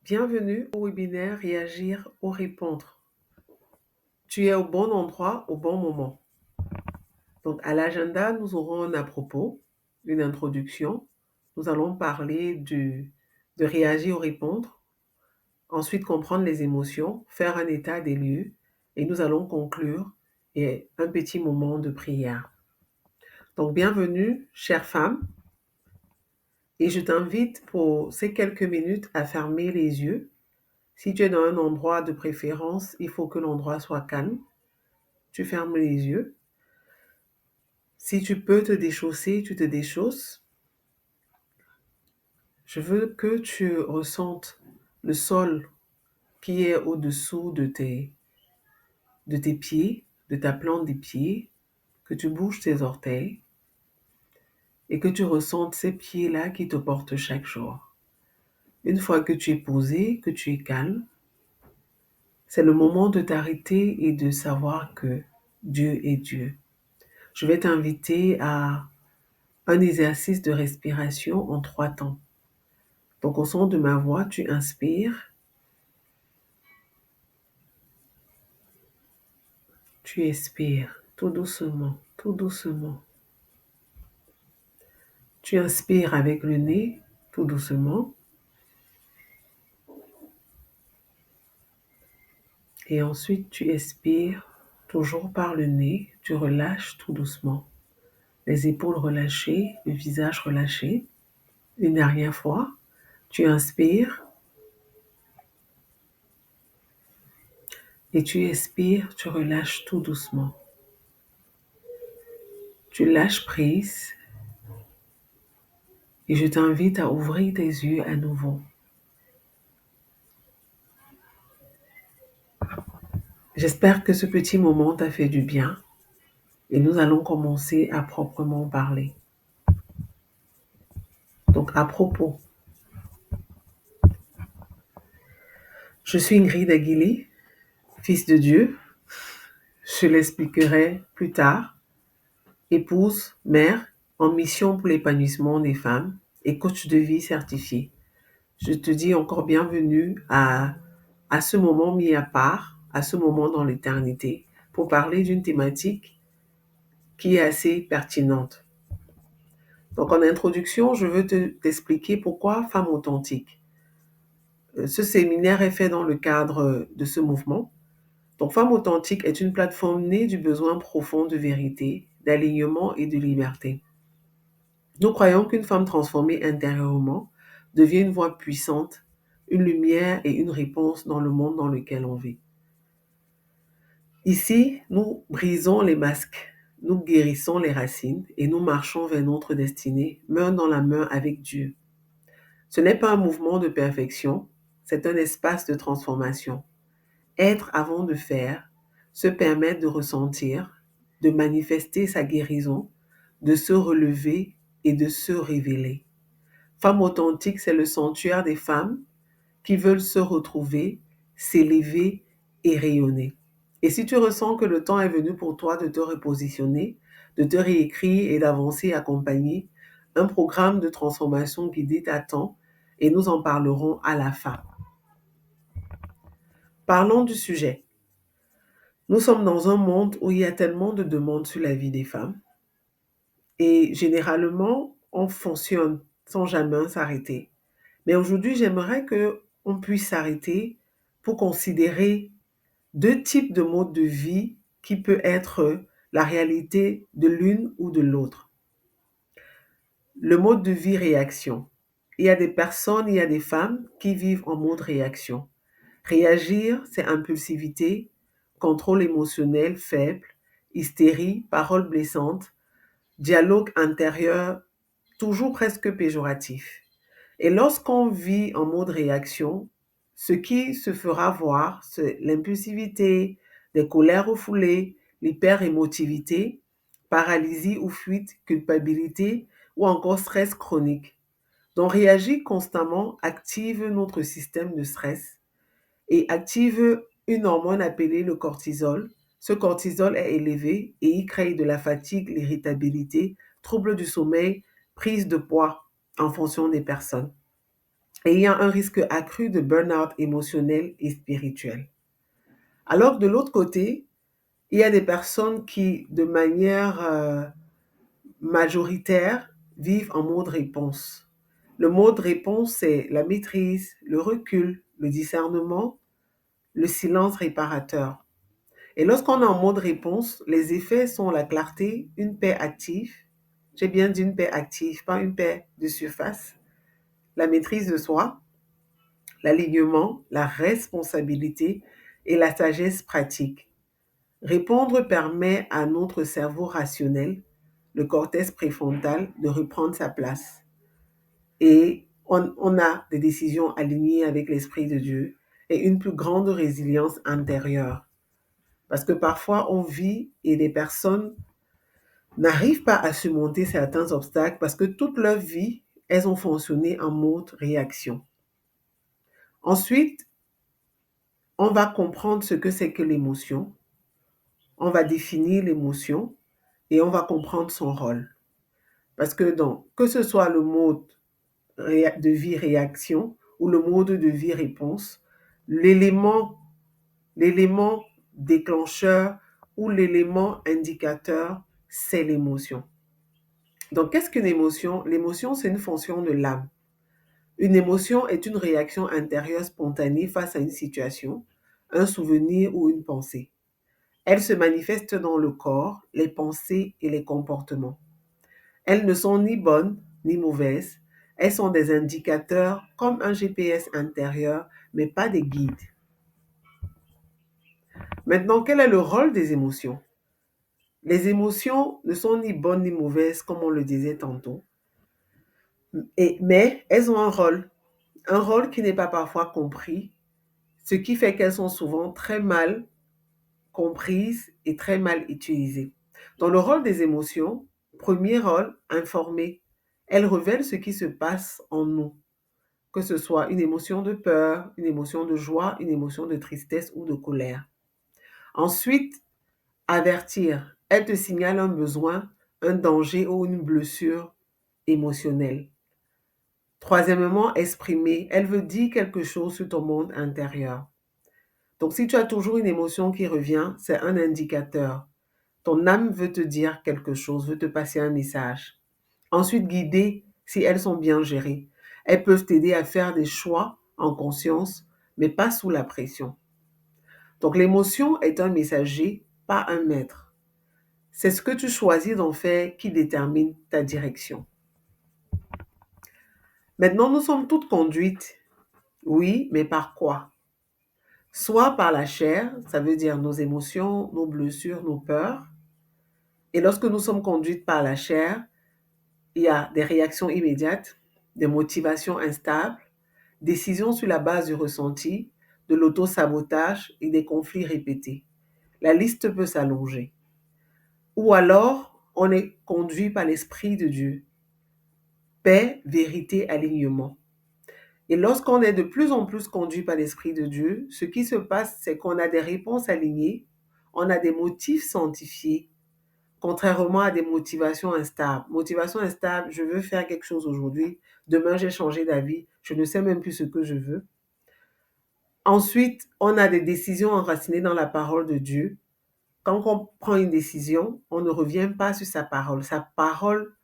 Bienvenue au webinaire Réagir ou répondre. Tu es au bon endroit au bon moment. Donc, à l'agenda, nous aurons un à propos, une introduction. Nous allons parler de réagir ou répondre. Ensuite, comprendre les émotions, faire un état des lieux. Et nous allons conclure et un petit moment de prière. Donc, bienvenue, chère femme. Et je t'invite pour ces quelques minutes à fermer les yeux. Si tu es dans un endroit de préférence, il faut que l'endroit soit calme. Tu fermes les yeux. Si tu peux te déchausser, tu te déchausses. Je veux que tu ressentes le sol qui est au-dessous de tes pieds, de ta plante des pieds, que tu bouges tes orteils et que tu ressentes ces pieds-là qui te portent chaque jour. Une fois que tu es posé, que tu es calme, c'est le moment de t'arrêter et de savoir que Dieu est Dieu. Je vais t'inviter à un exercice de respiration en 3 temps. Donc, au son de ma voix, tu inspires, tu expires, tout doucement, tout doucement. Tu inspires avec le nez, tout doucement. Et ensuite, tu expires, toujours par le nez, tu relâches tout doucement. Les épaules relâchées, le visage relâché. Une dernière fois, tu inspires et tu expires, tu relâches tout doucement. Tu lâches prise et je t'invite à ouvrir tes yeux à nouveau. J'espère que ce petit moment t'a fait du bien et nous allons commencer à proprement parler. Donc, à propos, je suis Ingrid Aguilé, fils de Dieu. Je l'expliquerai plus tard. Épouse, mère, en mission pour l'épanouissement des femmes et coach de vie certifié. Je te dis encore bienvenue à ce moment mis à part, à ce moment dans l'éternité, pour parler d'une thématique qui est assez pertinente. Donc, en introduction, je veux t'expliquer pourquoi femme authentique. Ce séminaire est fait dans le cadre de ce mouvement. Donc, Femme authentique est une plateforme née du besoin profond de vérité, d'alignement et de liberté. Nous croyons qu'une femme transformée intérieurement devient une voix puissante, une lumière et une réponse dans le monde dans lequel on vit. Ici, nous brisons les masques, nous guérissons les racines et nous marchons vers notre destinée, main dans la main avec Dieu. Ce n'est pas un mouvement de perfection, c'est un espace de transformation. Être avant de faire, se permettre de ressentir, de manifester sa guérison, de se relever et de se révéler. Femme authentique, c'est le sanctuaire des femmes qui veulent se retrouver, s'élever et rayonner. Et si tu ressens que le temps est venu pour toi de te repositionner, de te réécrire et d'avancer accompagné, un programme de transformation guidé t'attend et nous en parlerons à la fin. Parlons du sujet. Nous sommes dans un monde où il y a tellement de demandes sur la vie des femmes et généralement, on fonctionne sans jamais s'arrêter. Mais aujourd'hui, j'aimerais que on puisse s'arrêter pour considérer 2 types de modes de vie qui peut être la réalité de l'une ou de l'autre. Le mode de vie réaction. Il y a des personnes, il y a des femmes qui vivent en mode réaction. Réagir, c'est impulsivité, contrôle émotionnel faible, hystérie, paroles blessantes, dialogue intérieur toujours presque péjoratif. Et lorsqu'on vit en mode réaction, ce qui se fera voir, c'est l'impulsivité, des colères refoulées, l'hyperémotivité, paralysie ou fuite, culpabilité ou encore stress chronique. Donc réagir constamment active notre système de stress et active une hormone appelée le cortisol. Ce cortisol est élevé et il crée de la fatigue, l'irritabilité, troubles du sommeil, prise de poids en fonction des personnes. Et il y a un risque accru de burn-out émotionnel et spirituel. Alors que de l'autre côté, il y a des personnes qui, de manière majoritaire, vivent en mode réponse. Le mode réponse, c'est la maîtrise, le recul, le discernement, le silence réparateur. Et lorsqu'on est en mode réponse, les effets sont la clarté, une paix active. J'ai bien dit une paix active, pas une paix de surface. La maîtrise de soi, l'alignement, la responsabilité et la sagesse pratique. Répondre permet à notre cerveau rationnel, le cortex préfrontal, de reprendre sa place. Et on a des décisions alignées avec l'Esprit de Dieu et une plus grande résilience intérieure. Parce que parfois, on vit et les personnes n'arrivent pas à surmonter certains obstacles parce que toute leur vie, elles ont fonctionné en mode réaction. Ensuite, on va comprendre ce que c'est que l'émotion, on va définir l'émotion et on va comprendre son rôle. Parce que que ce soit le mode de vie réaction ou le mode de vie réponse, l'élément déclencheur ou l'élément indicateur, c'est l'émotion. Donc, qu'est-ce qu'une émotion? L'émotion, c'est une fonction de l'âme. Une émotion est une réaction intérieure spontanée face à une situation, un souvenir ou une pensée. Elle se manifeste dans le corps, les pensées et les comportements. Elles ne sont ni bonnes ni mauvaises. Elles sont des indicateurs comme un GPS intérieur, mais pas des guides. Maintenant, quel est le rôle des émotions? Les émotions ne sont ni bonnes ni mauvaises, comme on le disait tantôt, mais elles ont un rôle qui n'est pas parfois compris, ce qui fait qu'elles sont souvent très mal comprises et très mal utilisées. Dans le rôle des émotions, premier rôle, informer. Elles révèlent ce qui se passe en nous, que ce soit une émotion de peur, une émotion de joie, une émotion de tristesse ou de colère. Ensuite, avertir. Elle te signale un besoin, un danger ou une blessure émotionnelle. Troisièmement, exprimer. Elle veut dire quelque chose sur ton monde intérieur. Donc, si tu as toujours une émotion qui revient, c'est un indicateur. Ton âme veut te dire quelque chose, veut te passer un message. Ensuite, guider si elles sont bien gérées. Elles peuvent t'aider à faire des choix en conscience, mais pas sous la pression. Donc, l'émotion est un messager, pas un maître. C'est ce que tu choisis d'en faire qui détermine ta direction. Maintenant, nous sommes toutes conduites. Oui, mais par quoi? Soit par la chair, ça veut dire nos émotions, nos blessures, nos peurs. Et lorsque nous sommes conduites par la chair, il y a des réactions immédiates, des motivations instables, décisions sur la base du ressenti, de l'auto-sabotage et des conflits répétés. La liste peut s'allonger. Ou alors, on est conduit par l'Esprit de Dieu. Paix, vérité, alignement. Et lorsqu'on est de plus en plus conduit par l'Esprit de Dieu, ce qui se passe, c'est qu'on a des réponses alignées, on a des motifs sanctifiés, contrairement à des motivations instables. Motivation instable, je veux faire quelque chose aujourd'hui, demain j'ai changé d'avis, je ne sais même plus ce que je veux. Ensuite, on a des décisions enracinées dans la parole de Dieu. Quand on prend une décision, on ne revient pas sur sa parole. Sa parole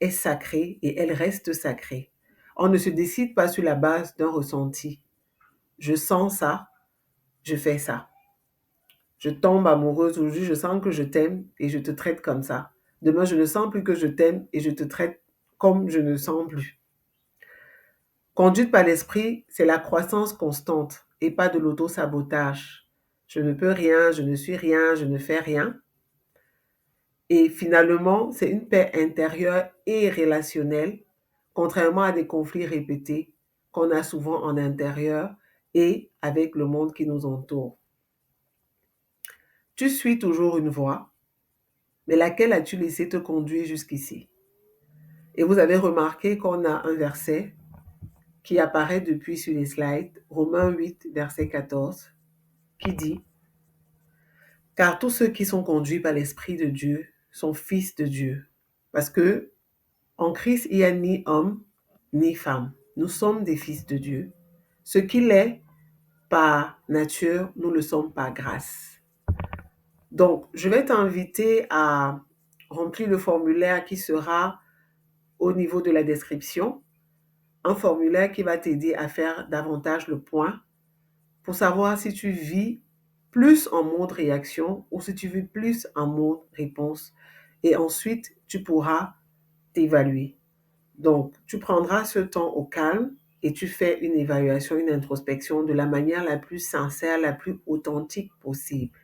est sacrée et elle reste sacrée. On ne se décide pas sur la base d'un ressenti. Je sens ça, je fais ça. Je tombe amoureuse aujourd'hui, je sens que je t'aime et je te traite comme ça. Demain, je ne sens plus que je t'aime et je te traite comme je ne sens plus. Conduite par l'esprit, c'est la croissance constante et pas de l'auto-sabotage. Je ne peux rien, je ne suis rien, je ne fais rien. Et finalement, c'est une paix intérieure et relationnelle, contrairement à des conflits répétés qu'on a souvent en intérieur et avec le monde qui nous entoure. Tu suis toujours une voie, mais laquelle as-tu laissé te conduire jusqu'ici? Et vous avez remarqué qu'on a un verset qui apparaît depuis sur les slides, Romains 8, verset 14, qui dit: Car tous ceux qui sont conduits par l'Esprit de Dieu sont fils de Dieu. Parce que en Christ, il n'y a ni homme ni femme. Nous sommes des fils de Dieu. Ce qu'il est par nature, nous le sommes par grâce. Donc, je vais t'inviter à remplir le formulaire qui sera au niveau de la description. Un formulaire qui va t'aider à faire davantage le point pour savoir si tu vis plus en mode réaction ou si tu vis plus en mode réponse. Et ensuite, tu pourras t'évaluer. Donc, tu prendras ce temps au calme et tu fais une évaluation, une introspection de la manière la plus sincère, la plus authentique possible.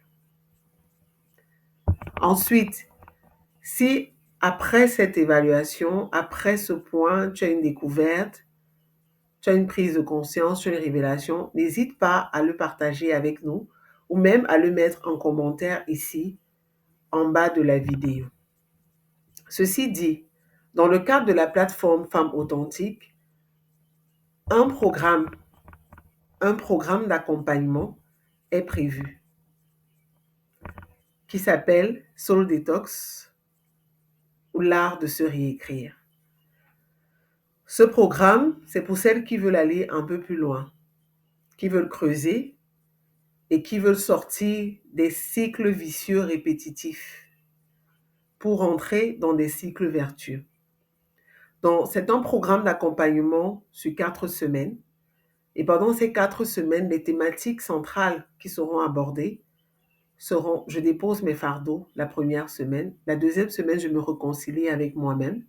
Ensuite, si après cette évaluation, après ce point, tu as une découverte, tu as une prise de conscience, tu as une révélation, n'hésite pas à le partager avec nous ou même à le mettre en commentaire ici en bas de la vidéo. Ceci dit, dans le cadre de la plateforme Femmes Authentiques, un programme d'accompagnement est prévu qui s'appelle Soul Detox ou l'art de se réécrire. Ce programme, c'est pour celles qui veulent aller un peu plus loin, qui veulent creuser et qui veulent sortir des cycles vicieux répétitifs pour entrer dans des cycles vertueux. Donc, c'est un programme d'accompagnement sur 4 semaines. Et pendant ces 4 semaines, les thématiques centrales qui seront abordées seront: je dépose mes fardeaux la première semaine. La deuxième semaine, je me réconcilie avec moi-même.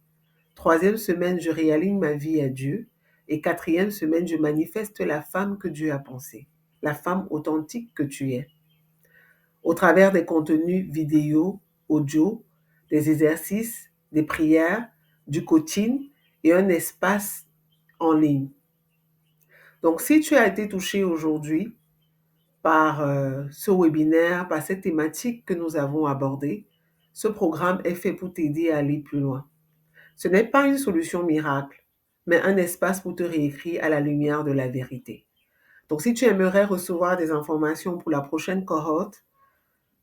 Troisième semaine, je réaligne ma vie à Dieu. Et quatrième semaine, je manifeste la femme que Dieu a pensée, la femme authentique que tu es, au travers des contenus vidéo, audio, des exercices, des prières, du coaching et un espace en ligne. Donc, si tu as été touché aujourd'hui par ce webinaire, par cette thématique que nous avons abordée, ce programme est fait pour t'aider à aller plus loin. Ce n'est pas une solution miracle, mais un espace pour te réécrire à la lumière de la vérité. Donc, si tu aimerais recevoir des informations pour la prochaine cohorte,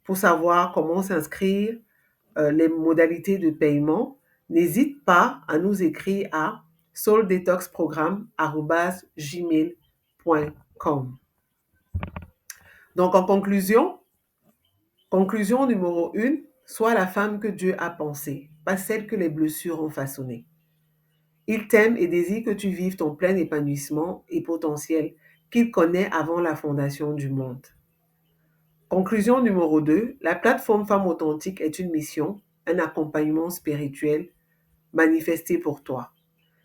pour savoir comment s'inscrire, les modalités de paiement, n'hésite pas à nous écrire à souldetoxprogramme@gmail.com. Donc, en conclusion numéro 1, sois la femme que Dieu a pensée, pas celle que les blessures ont façonnée. Il t'aime et désire que tu vives ton plein épanouissement et potentiel qu'il connaît avant la fondation du monde. Conclusion numéro 2, la plateforme Femmes Authentiques est une mission, un accompagnement spirituel manifesté pour toi.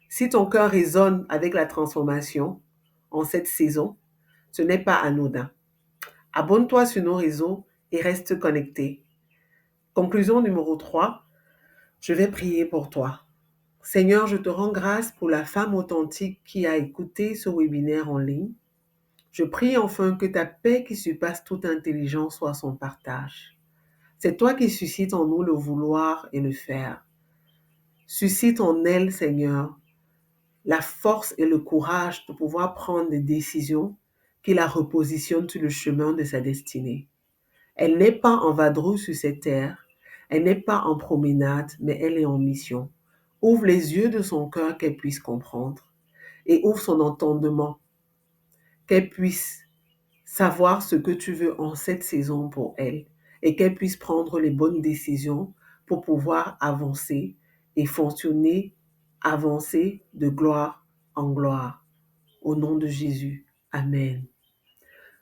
Si ton cœur résonne avec la transformation en cette saison, ce n'est pas anodin. Abonne-toi sur nos réseaux et reste connecté. Conclusion numéro 3, je vais prier pour toi. Seigneur, je te rends grâce pour la femme authentique qui a écouté ce webinaire en ligne. Je prie enfin que ta paix qui surpasse toute intelligence soit son partage. C'est toi qui suscites en nous le vouloir et le faire. Suscite en elle, Seigneur, la force et le courage de pouvoir prendre des décisions qui la repositionnent sur le chemin de sa destinée. Elle n'est pas en vadrouille sur cette terre, elle n'est pas en promenade, mais elle est en mission. Ouvre les yeux de son cœur qu'elle puisse comprendre et ouvre son entendement, qu'elle puisse savoir ce que tu veux en cette saison pour elle et qu'elle puisse prendre les bonnes décisions pour pouvoir avancer et fonctionner, avancer de gloire en gloire. Au nom de Jésus. Amen.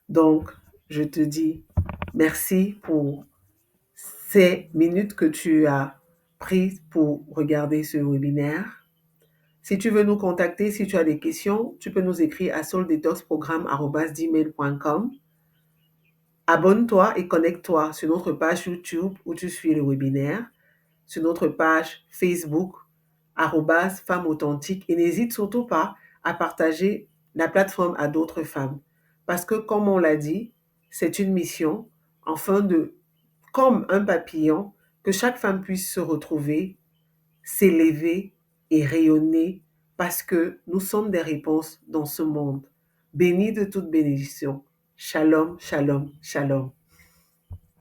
Donc, je te dis merci pour ces minutes que tu as prises pour regarder ce webinaire. Si tu veux nous contacter, si tu as des questions, tu peux nous écrire à souldetoxprogramme@gmail.com. Abonne-toi et connecte-toi sur notre page YouTube où tu suis le webinaire, sur notre page Facebook, @Femmes Authentiques, et n'hésite surtout pas à partager la plateforme à d'autres femmes. Parce que, comme on l'a dit, c'est une mission, comme un papillon, que chaque femme puisse se retrouver, s'élever et rayonner, parce que nous sommes des réponses dans ce monde. Bénis de toute bénédiction. Shalom, shalom, shalom.